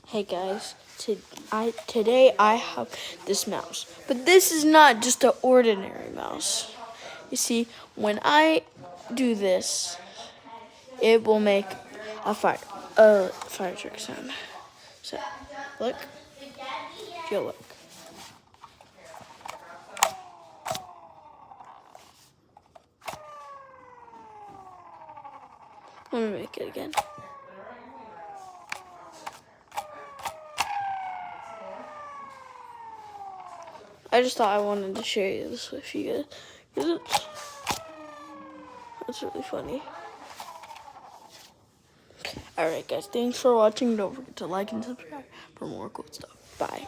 Hey guys, today I have this mouse, but this is not just an ordinary mouse. You see, when I do this, it will make a fire truck sound. So, look, if you look. Let me make it again. I just thought I wanted to share this with you guys, because it's really funny. Alright guys, thanks for watching. Don't forget to like and subscribe for more cool stuff. Bye.